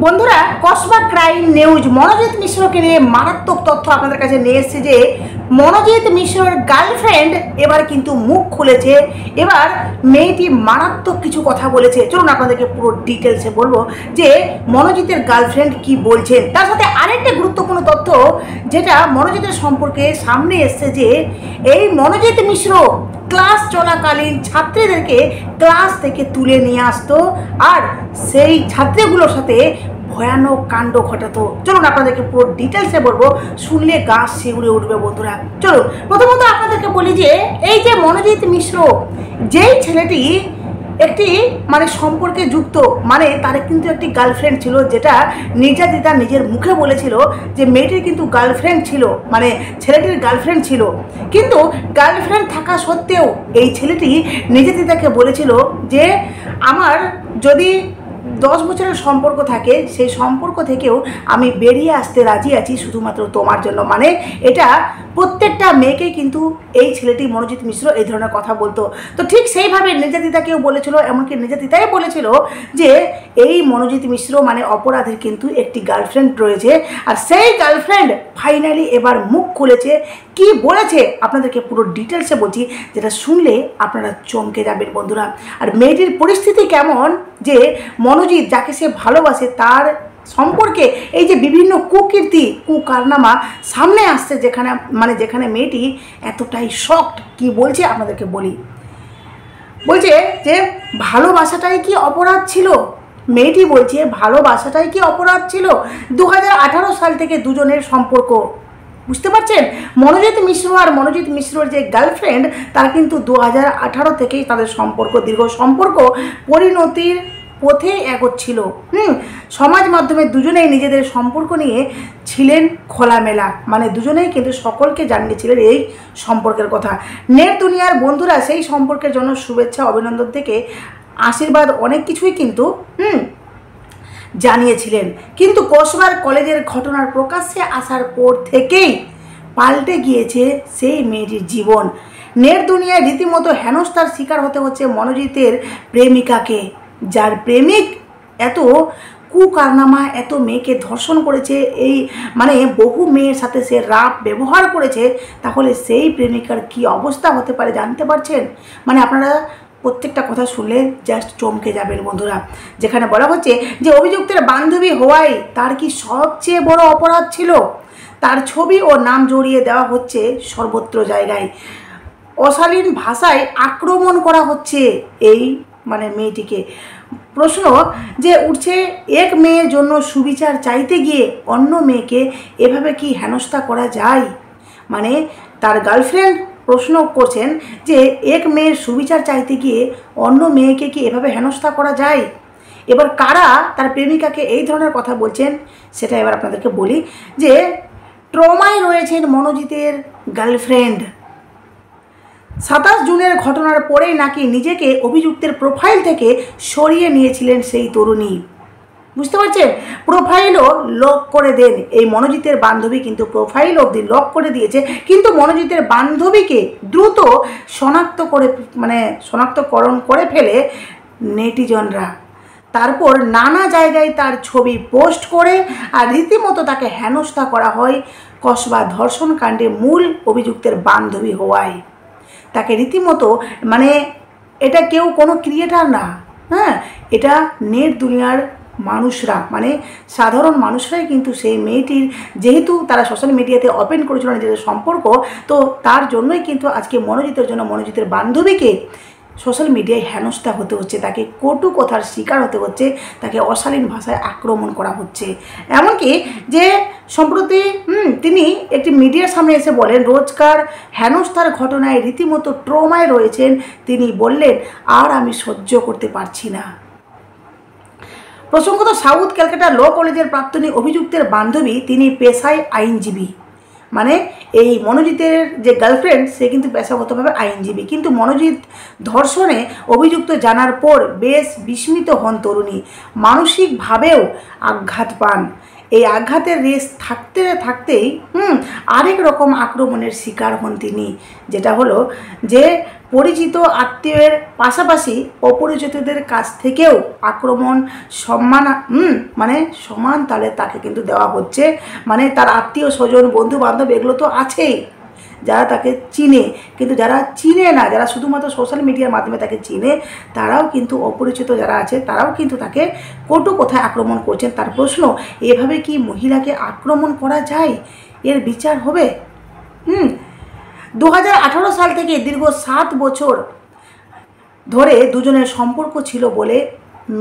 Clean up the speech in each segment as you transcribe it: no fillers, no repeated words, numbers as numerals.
বন্ধুরা, Kasba crime news Manojit মিশ্রকে নিয়ে মারাত্মক তথ্য আপনাদের কাছে নিয়ে এসেছে যে মনোজিৎ মিশ্রর গার্লফ্রেন্ড এবার কিন্তু মুখ খুলেছে। এবার মেয়েটি মারাত্মক কিছু কথা বলেছে। চলুন আপনাদেরকে পুরো ডিটেলসে বলবো যে মনোজিতের গার্লফ্রেন্ড কি বলছেন। তার সাথে আরেকটা গুরুত্বপূর্ণ তথ্য যেটা মনোজিতের সম্পর্কে সামনে এসছে যে এই মনোজিৎ মিশ্র ক্লাস চলাকালীন ছাত্রীদেরকে ক্লাস থেকে তুলে নিয়ে আসতো আর সেই ছাত্রীগুলোর সাথে ভয়ানক কাণ্ড ঘটাতো। চলুন আপনাদেরকে পুরো ডিটেলসে বলবো, শুনলে গা শিউরে উঠবে বন্ধুরা। চলুন প্রথমত আপনাদেরকে বলি যে এই যে মনোজিৎ মিশ্র যেই ছেলেটি একটি সম্পর্কে যুক্ত, তার কিন্তু একটি গার্লফ্রেন্ড ছিল, যেটা নির্যাতিতা নিজের মুখে বলেছিল যে মেয়েটির কিন্তু গার্লফ্রেন্ড ছিল, ছেলেটির গার্লফ্রেন্ড ছিল। কিন্তু গার্লফ্রেন্ড থাকা সত্ত্বেও এই ছেলেটি নির্যাতিতাকে বলেছিল যে আমার যদি 10 বছরের সম্পর্ক থাকে সেই সম্পর্ক থেকেও আমি বেরিয়ে আসতে রাজি আছি শুধুমাত্র তোমার জন্য। এটা প্রত্যেকটা মেয়েকেই কিন্তু এই ছেলেটি মনোজিৎ মিশ্র এই ধরনের কথা বলতো। তো ঠিক সেইভাবে নির্যাতিতাকেও বলেছিল, এমনকি নির্যাতিতাই বলেছিল যে এই মনোজিৎ মিশ্র অপরাধের কিন্তু একটি গার্লফ্রেন্ড রয়েছে। আর সেই গার্লফ্রেন্ড ফাইনালি এবার মুখ খুলেছে। কি বলেছে আপনাদেরকে পুরো ডিটেলসে বলছি, যেটা শুনলে আপনারা চমকে যাবেন বন্ধুরা। আর মেয়েটির পরিস্থিতি কেমন যে মনোজিৎ যাকে সে ভালোবাসে তার সম্পর্কে এই যে বিভিন্ন কুকীর্তি কুকারনামা সামনে আসছে, যেখানে মেয়েটি এতটাই শকড। কি বলছে আপনাদেরকে বলি, বলছে যে ভালোবাসাটাই কি অপরাধ ছিল। মেয়েটি বলছে ভালোবাসাটাই কি অপরাধ ছিল। 2018 সাল থেকে দুজনের সম্পর্ক, বুঝতে পারছেন। মনোজিৎ মিশ্র আর মনোজিৎ মিশ্রর যে গার্লফ্রেন্ড তার কিন্তু 2018 থেকেই তাদের সম্পর্ক, দীর্ঘ সম্পর্ক পরিণতির পথে এগোচ্ছিল। সমাজ মাধ্যমে দুজনেই নিজেদের সম্পর্ক নিয়ে ছিলেন খোলামেলা, দুজনেই কিন্তু সকলকে জানিয়েছিলেন এই সম্পর্কের কথা। নেট দুনিয়ার বন্ধুরা সেই সম্পর্কের জন্য শুভেচ্ছা অভিনন্দন থেকে আশীর্বাদ অনেক কিছুই কিন্তু জানিয়েছিলেন। কিন্তু কসবার কলেজের ঘটনার প্রকাশ্যে আসার পর থেকেই পাল্টে গিয়েছে সেই মেয়েটির জীবন। নেট দুনিয়ায় রীতিমতো হেনস্থার শিকার হতে হচ্ছে মনোজিতের প্রেমিকাকে, যার প্রেমিক এত কুকারনামা, এত মেয়েকে ধর্ষণ করেছে, এই বহু মেয়ের সাথে সে রাপ ব্যবহার করেছে। তাহলে সেই প্রেমিকার কি অবস্থা হতে পারে জানতে পারছেন? আপনারা প্রত্যেকটা কথা শুনলে জাস্ট চমকে যাবেন বন্ধুরা। যেখানে বলা হচ্ছে যে অভিযুক্তের বান্ধবী হওয়ায় তার কি সবচেয়ে বড় অপরাধ ছিল। তার ছবি ও নাম জড়িয়ে দেওয়া হচ্ছে সর্বত্র জায়গায়। অশালীন ভাষায় আক্রমণ করা হচ্ছে এই মেয়েটিকে। প্রশ্ন যে উঠছে, এক মেয়ের জন্য সুবিচার চাইতে গিয়ে অন্য মেয়েকে এভাবে কি হেনস্থা করা যায়? তার গার্লফ্রেন্ড প্রশ্ন করছেন যে এক মেয়ের সুবিচার চাইতে গিয়ে অন্য মেয়েকে কি এভাবে হেনস্থা করা যায়? এবার কারা তার প্রেমিকাকে এই ধরনের কথা বলছেন সেটা এবার আপনাদেরকে বলি যে ট্রমায় রয়েছেন মনোজিতের গার্লফ্রেন্ড। 27 জুনের ঘটনার পরেই নাকি নিজেকে অভিযুক্তের প্রোফাইল থেকে সরিয়ে নিয়েছিলেন সেই তরুণী, বুঝতে পারছেন। প্রোফাইলও লক করে দেন এই মনোজিতের বান্ধবী, কিন্তু প্রোফাইল অবধি লক করে দিয়েছে। কিন্তু মনোজিতের বান্ধবীকে দ্রুত শনাক্তকরণ করে ফেলে নেটিজনরা। তারপর নানা জায়গায় তার ছবি পোস্ট করে আর রীতিমতো তাকে হেনস্থা করা হয়। কসবা ধর্ষণ কাণ্ডে মূল অভিযুক্তের বান্ধবী হওয়ায় তাকে রীতিমতো এটা কেউ কোনো ক্রিয়েটার না, এটা নেট দুনিয়ার মানুষরা, সাধারণ মানুষরাই কিন্তু সেই মেয়েটির, যেহেতু তারা সোশ্যাল মিডিয়াতে ওপেন করেছিল নিজেদের সম্পর্ক, তো তার জন্যই কিন্তু আজকে মনোজিতের বান্ধবীকে সোশ্যাল মিডিয়ায় হেনস্থা হতে হচ্ছে, তাকে কটু কথার শিকার হতে হচ্ছে, তাকে অশালীন ভাষায় আক্রমণ করা হচ্ছে। এমনকি যে সম্প্রতি তিনি একটি মিডিয়ার সামনে এসে বলেন রোজকার হেনস্থার ঘটনায় রীতিমতো ট্রমায় রয়েছেন। তিনি বললেন আর আমি সহ্য করতে পারছি না। প্রসঙ্গত সাউথ ক্যালকাটা ল কলেজের প্রাক্তনী অভিযুক্তের বান্ধবী, তিনি পেশায় আইনজীবী। এই মনোজিতের যে গার্লফ্রেন্ড সে কিন্তু পেশাগতভাবে আইনজীবী, কিন্তু মনোজিৎ ধর্ষণে অভিযুক্ত জানার পর বেশ বিস্মিত হন তরুণী, মানসিকভাবেও আঘাত পান। এই আঘাতের রেশ থাকতে থাকতেই আরেক রকম আক্রমণের শিকার হন তিনি, যেটা হলো যে পরিচিত আত্মীয়ের পাশাপাশি অপরিচিতদের কাছ থেকেও আক্রমণ মানে সমান তালে তাকে কিন্তু দেওয়া হচ্ছে। মানে তার আত্মীয় স্বজন বন্ধু বান্ধব এগুলো তো আছেই, যারা তাকে চিনে, কিন্তু যারা চিনে না, যারা শুধুমাত্র সোশ্যাল মিডিয়ার মাধ্যমে তাকে চিনে, তারাও কিন্তু অপরিচিত যারা আছে তারাও কিন্তু তাকে কটু কথায় আক্রমণ করছেন। তার প্রশ্ন, এভাবে কি মহিলাকে আক্রমণ করা যায়? এর বিচার হবে? 2018 সাল থেকে দীর্ঘ 7 বছর ধরে দুজনের সম্পর্ক ছিল বলে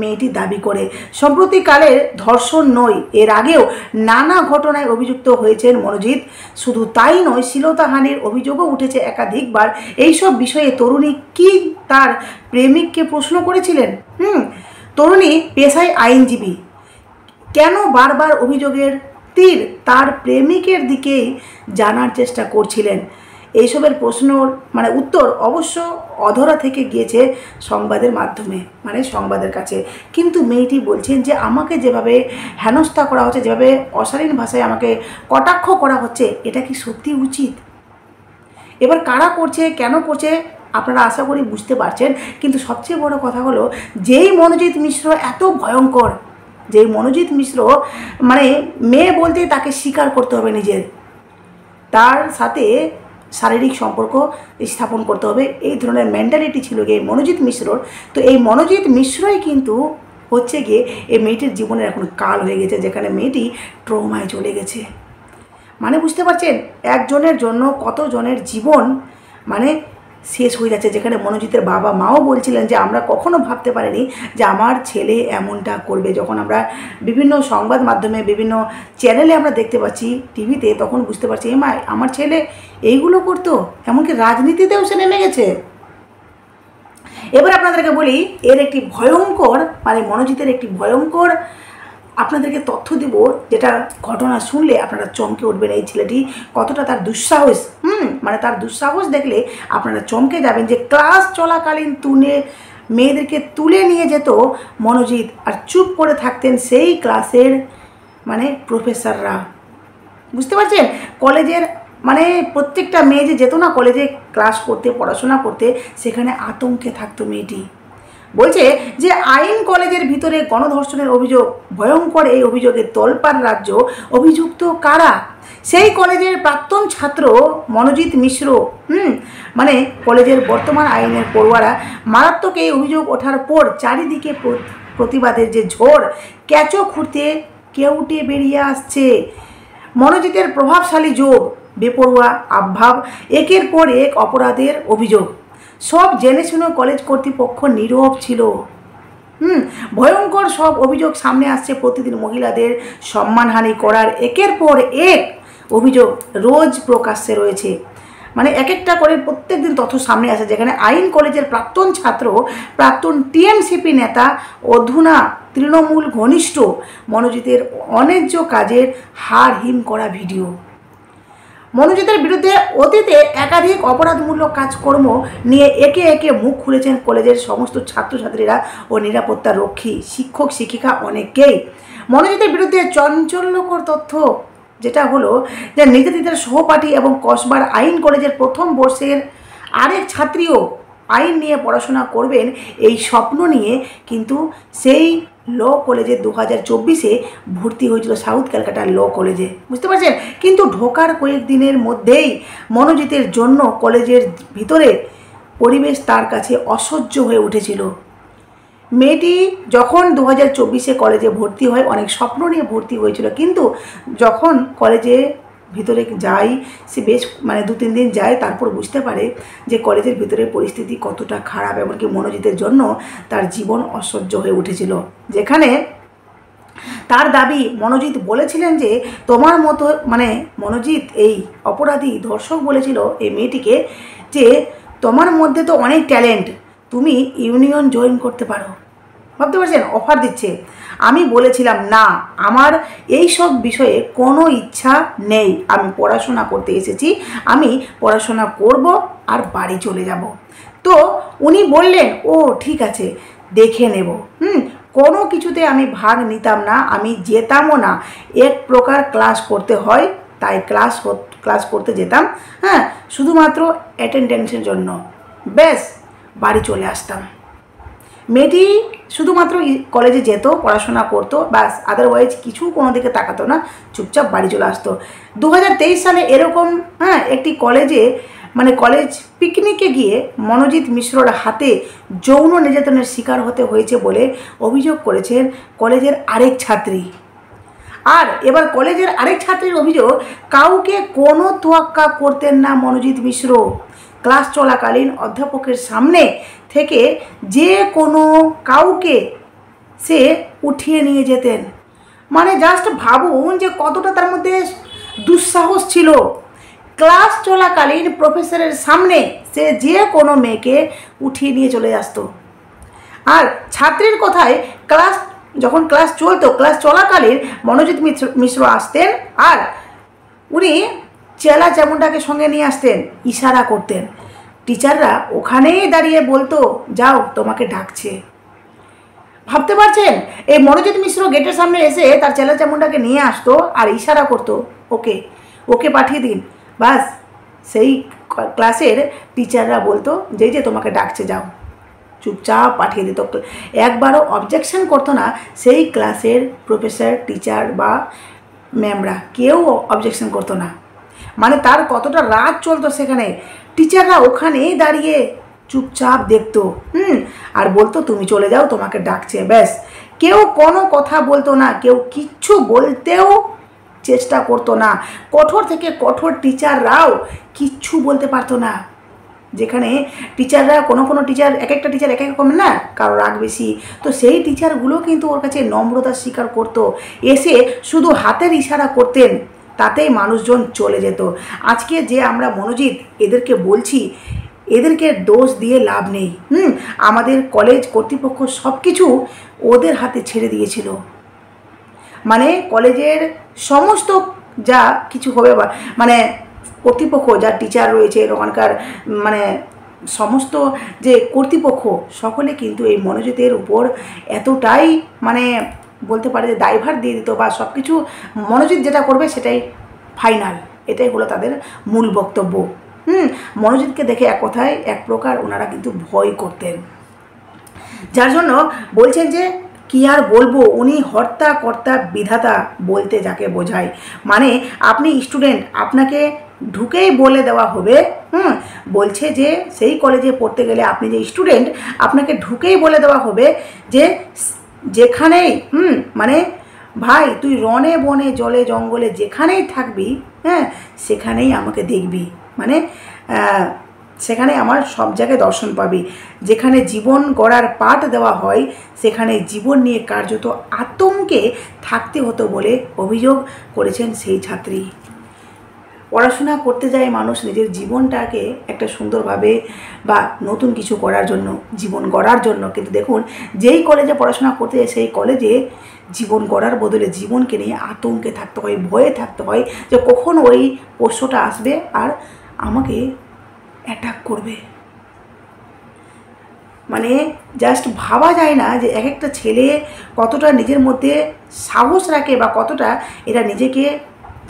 মেয়েটি দাবি করে। সম্প্রতিকালের ধর্ষণ নয়, এর আগেও নানা ঘটনায় অভিযুক্ত হয়েছেন মনোজিৎ। শুধু তাই নয়, শ্লীলতাহানির অভিযোগও উঠেছে একাধিকবার। এইসব বিষয়ে তরুণী কি তার প্রেমিককে প্রশ্ন করেছিলেন। তরুণী পেশায় আইনজীবী, কেন বারবার অভিযোগের তীর তার প্রেমিকের দিকেই জানার চেষ্টা করছিলেন? এইসবের প্রশ্নর উত্তর অবশ্য অধরা থেকে গিয়েছে সংবাদের মাধ্যমে, সংবাদের কাছে। কিন্তু মেয়েটি বলছেন যে আমাকে যেভাবে হেনস্থা করা হচ্ছে, যেভাবে অশালীন ভাষায় আমাকে কটাক্ষ করা হচ্ছে, এটা কি সত্যি উচিত? এবার কারা করছে, কেন করছে, আপনারা আশা করি বুঝতে পারছেন। কিন্তু সবচেয়ে বড় কথা হলো, যেই মনোজিৎ মিশ্র এত ভয়ঙ্কর, যেই মনোজিৎ মিশ্র মেয়ে বলতেই তাকে স্বীকার করতে হবে নিজের, তার সাথে শারীরিক সম্পর্ক স্থাপন করতে হবে, এই ধরনের মেন্টালিটি ছিল গিয়ে মনোজিৎ মিশ্রর। তো এই মনোজিৎ মিশ্রই কিন্তু হচ্ছে গিয়ে এই মেয়েটির জীবনের এখন কাল হয়ে গেছে, যেখানে মেয়েটি ট্রমায় চলে গেছে। বুঝতে পারছেন, একজনের জন্য কতজনের জীবন শেষ হয়ে যাচ্ছে। যেখানে মনোজিতের বাবা মাও বলছিলেন যে আমরা কখনো ভাবতে পারিনি যে আমার ছেলে এমনটা করবে। যখন আমরা বিভিন্ন সংবাদ মাধ্যমে, বিভিন্ন চ্যানেলে আমরা দেখতে পাচ্ছি টিভিতে, তখন বুঝতে পারছি মা আমার ছেলে এইগুলো করতো, এমনকি রাজনীতিতেও সে নেমে গেছে। এবার আপনাদেরকে বলি এর একটি ভয়ঙ্কর মনোজিতের একটি ভয়ঙ্কর আপনাদেরকে তথ্য দিব, যেটা ঘটনা শুনলে আপনারা চমকে উঠবেন। এই ছেলেটি কতটা তার দুঃসাহস, তার দুঃসাহস দেখলে আপনারা চমকে যাবেন। যে ক্লাস চলাকালীন মেয়েদেরকে তুলে নিয়ে যেত মনোজিৎ, আর চুপ করে থাকতেন সেই ক্লাসের প্রফেসররা। বুঝতে পারছেন, কলেজের প্রত্যেকটা মেয়ে যে যেত না কলেজে ক্লাস করতে, পড়াশোনা করতে, সেখানে আতঙ্কে থাকতো মেয়েটি। বলছে যে আইন কলেজের ভিতরে গণধর্ষণের অভিযোগ ভয়ঙ্কর। এই অভিযোগে তোলপাড় রাজ্য। অভিযুক্ত কারা? সেই কলেজের প্রাক্তন ছাত্র মনোজিৎ মিশ্র। কলেজের বর্তমান আইনের পড়ুয়ারা। মারাত্মক এই অভিযোগ ওঠার পর চারিদিকে প্রতিবাদের যে ঝড়, ক্যাচো খুঁড়তে কেউটে বেরিয়ে আসছে। মনোজিতের প্রভাবশালী যোগ, বেপরোয়া আভাব, একের পর এক অপরাধের অভিযোগ। সব জেনে শুনে কলেজ কর্তৃপক্ষ নীরব ছিল। ভয়ঙ্কর সব অভিযোগ সামনে আসছে। প্রতিদিন মহিলাদের সম্মানহানি করার একের পর এক অভিযোগ রোজ প্রকাশ্যে রয়েছে। এক একটা করে প্রত্যেক দিন তথ্য সামনে আসে, যেখানে আইন কলেজের প্রাক্তন ছাত্র, প্রাক্তন টিএমসিপি নেতা, অধুনা তৃণমূল ঘনিষ্ঠ মনোজিতের অন্যায্য কাজের হাড় হিম করা ভিডিও। মনোজিতের বিরুদ্ধে অতীতে একাধিক অপরাধমূলক কাজকর্ম নিয়ে একে একে মুখ খুলেছেন কলেজের সমস্ত ছাত্রছাত্রীরা ও নিরাপত্তা রক্ষী, শিক্ষক শিক্ষিকা অনেকেই। মনোজিতের বিরুদ্ধে চাঞ্চল্যকর তথ্য, যেটা হলো যে নির্যাতিতার সহপাঠী এবং কসবার আইন কলেজের প্রথম বর্ষের আরেক ছাত্রীও আইন নিয়ে পড়াশোনা করবেন এই স্বপ্ন নিয়ে কিন্তু সেই ল কলেজে 2024-এ ভর্তি হয়েছিল সাউথ ক্যালকাটা ল কলেজে। বুঝতে পারছেন, কিন্তু ঢোকার কয়েকদিনের মধ্যেই মনোজিতের জন্য কলেজের ভিতরে পরিবেশ তার কাছে অসহ্য হয়ে উঠেছিল। মেয়েটি যখন 2024-এ কলেজে ভর্তি হয়, অনেক স্বপ্ন নিয়ে ভর্তি হয়েছিল, কিন্তু যখন কলেজে ভিতরে যাই, সে বেশ 2-3 দিন যায়, তারপর বুঝতে পারে যে কলেজের ভিতরে পরিস্থিতি কতটা খারাপ। এমনকি মনোজিতের জন্য তার জীবন অসহ্য হয়ে উঠেছিল। যেখানে তার দাবি, মনোজিৎ বলেছিলেন যে তোমার মতো মনোজিৎ এই অপরাধী ধর্ষক বলেছিল এই মেয়েটিকে যে তোমার মধ্যে তো অনেক ট্যালেন্ট, তুমি ইউনিয়ন জয়েন করতে পারো। ভাবতে পারছেন, অফার দিচ্ছে। আমি বলেছিলাম না, আমার এই সব বিষয়ে কোনো ইচ্ছা নেই, আমি পড়াশোনা করতে এসেছি, আমি পড়াশোনা করব আর বাড়ি চলে যাব। তো উনি বললেন ও ঠিক আছে, দেখে নেব। কোনো কিছুতে আমি ভাগ নিতাম না, আমি যেতামও না। এক প্রকার ক্লাস করতে হয় তাই ক্লাস করতে যেতাম, হ্যাঁ, শুধুমাত্র অ্যাটেন্ডেন্সের জন্য, ব্যাস বাড়ি চলে আসতাম। মেয়েটি শুধুমাত্র কলেজে যেত, পড়াশোনা করতো, ব্যাস, আদারওয়াইজ কিছু কোনো দিকে তাকাতো না, চুপচাপ বাড়ি চলে আসতো। 2023 সালে এরকম, হ্যাঁ, একটি কলেজে কলেজ পিকনিকে গিয়ে মনোজিৎ মিশ্রর হাতে যৌন নির্যাতনের শিকার হতে হয়েছে বলে অভিযোগ করেছেন কলেজের আরেক ছাত্রী। আর এবার কলেজের আরেক ছাত্রীর অভিযোগ, কাউকে কোনো তোয়াক্কা করতেন না মনোজিৎ মিশ্র। ক্লাস চলাকালীন অধ্যাপকের সামনে থেকে যে কোনো কাউকে সে উঠিয়ে নিয়ে যেতেন। জাস্ট ভাবুন যে কতটা তার মধ্যে দুঃসাহস ছিল। ক্লাস চলাকালীন প্রফেসরের সামনে সে যে কোনো মেয়েকে উঠিয়ে নিয়ে চলে আসতো। আর ছাত্রীর কথায় যখন ক্লাস চলতো, ক্লাস চলাকালীন মনোজিৎ মিশ্র আসতেন আর উনি চেলা চামুন্ডাকে সঙ্গে নিয়ে আসতেন, ইশারা করতেন। টিচাররা ওখানেই দাঁড়িয়ে বলতো, যাও তোমাকে ডাকছে। ভাবতে পারছেন, এই মনোজিৎ মিশ্র গেটের সামনে এসে তার চেলা চামুন্ডাকে নিয়ে আসতো আর ইশারা করতো, ওকে ওকে পাঠিয়ে দিন। বাস সেই ক্লাসের টিচাররা বলতো যে তোমাকে ডাকছে, যাও, চুপচাপ পাঠিয়ে দিত। একবারও অবজেকশন করতো না সেই ক্লাসের প্রফেসর, টিচার বা ম্যামরা, কেউ অবজেকশন করতো না। তার কতটা রাগ চলতো সেখানে। টিচাররা ওখানেই দাঁড়িয়ে চুপচাপ দেখতো, আর বলতো তুমি চলে যাও, তোমাকে ডাকছে, ব্যাস। কেউ কোনো কথা বলতো না, কেউ কিচ্ছু বলতেও চেষ্টা করতো না। কঠোর থেকে কঠোর টিচাররাও কিচ্ছু বলতে পারতো না। যেখানে টিচাররা কোনো টিচার, একটা টিচার এক রকম না, কারো রাগ বেশি, তো সেই টিচারগুলো কিন্তু ওর কাছে নম্রতা স্বীকার করতো, এসে শুধু হাতের ইশারা করতেন, তাতেই মানুষজন চলে যেত। আজকে যে আমরা মনোজিৎ এদেরকে বলছি, এদেরকে দোষ দিয়ে লাভ নেই। আমাদের কলেজ কর্তৃপক্ষ সব কিছু ওদের হাতে ছেড়ে দিয়েছিল। কলেজের সমস্ত যা কিছু হবে, কর্তৃপক্ষ, যা টিচার রয়েছে, ওখানকার সমস্ত যে কর্তৃপক্ষ, সকলে কিন্তু এই মনোজিতের উপর এতটাই বলতে পারে যে দায়ভার দিয়ে দিত, বা সব কিছু মনোজিৎ যেটা করবে সেটাই ফাইনাল, এটাই হলো তাদের মূল বক্তব্য। মনোজিৎকে দেখে এক কথায় এক প্রকার ওনারা কিন্তু ভয় করতেন। যার জন্য বলছেন যে কি আর বলবো, উনি হর্তা কর্তা বিধাতা বলতে যাকে বোঝায়। আপনি স্টুডেন্ট, আপনাকে ঢুকেই বলে দেওয়া হবে, বলছে যে সেই কলেজে পড়তে গেলে আপনি যে স্টুডেন্ট, আপনাকে ঢুকেই বলে দেওয়া হবে যে যেখানেই ভাই তুই রনে বনে জলে জঙ্গলে যেখানেই থাকবি, হ্যাঁ, সেখানেই আমাকে দেখবি, সেখানে আমার সব জায়গায় দর্শন পাবি। যেখানে জীবন গড়ার পাঠ দেওয়া হয়, সেখানে জীবন নিয়ে কার্যত আতঙ্কে থাকতে হতো বলে অভিযোগ করেছেন সেই ছাত্রী। পড়াশোনা করতে যায় মানুষ নিজের জীবনটাকে একটা সুন্দরভাবে বা নতুন কিছু করার জন্য, জীবন গড়ার জন্য, কিন্তু দেখুন যেই কলেজে পড়াশোনা করতে যায় সেই কলেজে জীবন গড়ার বদলে জীবনকে নিয়ে আতঙ্কে থাকতে হয়, ভয়ে থাকতে হয় যে কখন ওই পোষ্যটা আসবে আর আমাকে অ্যাটাক করবে। জাস্ট ভাবা যায় না যে এক একটা ছেলে কতটা নিজের মধ্যে সাহস রাখে, বা কতটা এরা নিজেকে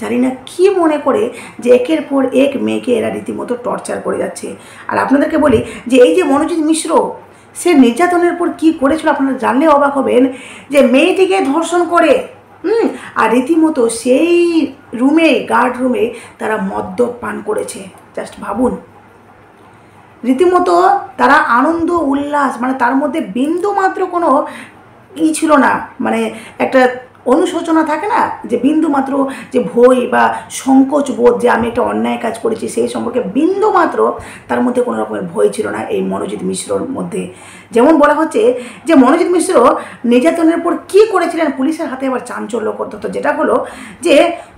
জানি না কি মনে করে যে একের পর এক মেয়েকে এরা রীতিমতো টর্চার করে যাচ্ছে। আর আপনাদেরকে বলি যে এই যে মনোজিৎ মিশ্র, সে নির্যাতনের পর কি করেছিল আপনারা জানলে অবাক হবেন, যে মেয়েটিকে ধর্ষণ করে, আর রীতিমতো সেই রুমে, গার্ড রুমে তারা মদ্যপান করেছে। জাস্ট ভাবুন, রীতিমতো তারা আনন্দ উল্লাস, তার মধ্যে বিন্দু মাত্র কোনো ছিল না, একটা অনুশোচনা থাকে না, যে বিন্দু মাত্র যে ভয় বা সংকোচ বোধ যে আমি একটা অন্যায় কাজ করেছি, সেই সম্পর্কে বিন্দু মাত্র তার মধ্যে কোনো রকমের ভয় ছিল না এই মনোজিৎ মিশ্রর মধ্যে। যেমন বলা হচ্ছে যে মনোজিৎ মিশ্র নির্যাতনের পর কী করেছিলেন, পুলিশের হাতে আবার চাঞ্চল্যকর তথ্য, যেটা হলো যে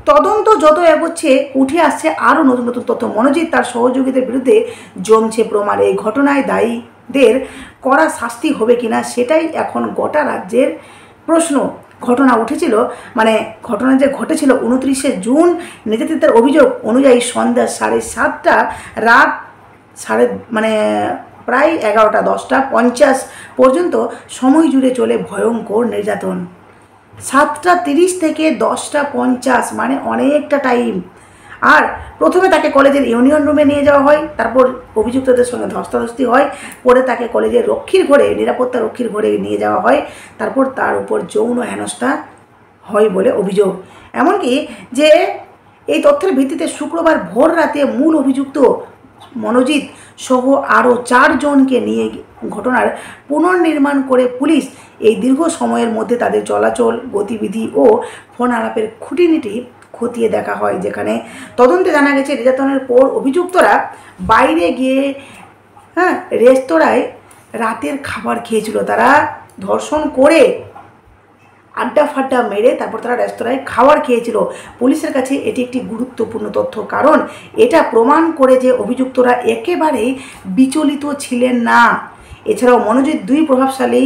তদন্ত যত এগোচ্ছে উঠে আসছে আরও নতুন নতুন তথ্য। মনোজিৎ তার সহযোগীদের বিরুদ্ধে জমছে প্রমাণ। এই ঘটনায় দায়ীদের কড়া শাস্তি হবে কিনা সেটাই এখন গোটা রাজ্যের প্রশ্ন। ঘটনা উঠেছিল, ঘটনা যে ঘটেছিল 29শে জুন, নির্যাতিতার অভিযোগ অনুযায়ী সন্ধ্যা 7:30 রাত প্রায় 11টা 10টা 50 পর্যন্ত সময় জুড়ে চলে ভয়ঙ্কর নির্যাতন। 7টা 30 থেকে 10টা 50, মানে অনেকটা টাইম। আর প্রথমে তাকে কলেজের ইউনিয়ন রুমে নিয়ে যাওয়া হয়, তারপর অভিযুক্তদের সঙ্গে ধস্তাধস্তি হয়, পরে তাকে কলেজের রক্ষীর ঘরে, নিরাপত্তা রক্ষীর ঘরে নিয়ে যাওয়া হয়, তারপর তার উপর যৌন হেনস্থা হয় বলে অভিযোগ। এমনকি যে এই তথ্যের ভিত্তিতে শুক্রবার ভোর রাতে মূল অভিযুক্ত মনোজিৎ সহ আরও 4 জনকে নিয়ে ঘটনার পুনর্নির্মাণ করে পুলিশ এই দীর্ঘ সময়ের মধ্যে তাদের চলাচল, গতিবিধি ও ফোন আলাপের খুঁটিনাটি খতিয়ে দেখা হয়, যেখানে তদন্তে জানা গেছে নির্যাতনের পর অভিযুক্তরা বাইরে গিয়ে রেস্তোরাঁয় রাতের খাবার খেয়েছিল। তারা ধর্ষণ করে আড্ডা ফাড্ডা মেরে তারপর তারা রেস্তোরাঁয় খাবার খেয়েছিল। পুলিশের কাছে এটি একটি গুরুত্বপূর্ণ তথ্য, কারণ এটা প্রমাণ করে যে অভিযুক্তরা একেবারেই বিচলিত ছিলেন না। এছাড়াও মনোজিৎ 2 প্রভাবশালী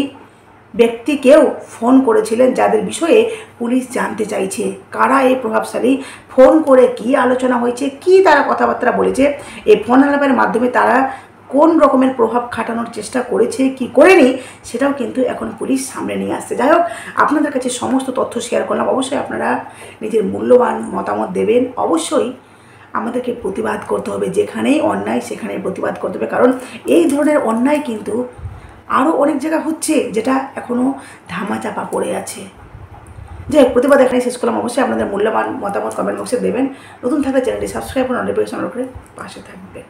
ব্যক্তিকেও ফোন করেছিলেন, যাদের বিষয়ে পুলিশ জানতে চাইছে। কারা এই প্রভাবশালী, ফোন করে কী আলোচনা হয়েছে, কী তারা কথাবার্তা বলেছে, এই ফোন আলাপের মাধ্যমে তারা কোন রকমের প্রভাব খাটানোর চেষ্টা করেছে কি করেনি, সেটাও কিন্তু এখন পুলিশ সামনে নিয়ে আসছে। যাই হোক, আপনাদের কাছে সমস্ত তথ্য শেয়ার করলাম। অবশ্যই আপনারা নিজের মূল্যবান মতামত দেবেন। অবশ্যই আমাদেরকে প্রতিবাদ করতে হবে, যেখানেই অন্যায় সেখানেই প্রতিবাদ করতে হবে, কারণ এই ধরনের অন্যায় কিন্তু আরও অনেক জায়গা হচ্ছে, যেটা এখনও ধামাচাপা পড়ে আছে। যাই হোক, প্রতিবাদ এখানেই শেষ করলাম। অবশ্যই আপনাদের মূল্যবান মতামত কমেন্ট বক্সে দেবেন। নতুন থাকলে চ্যানেলটি সাবস্ক্রাইব করে নোটিফিকেশন করে পাশে থাকবে।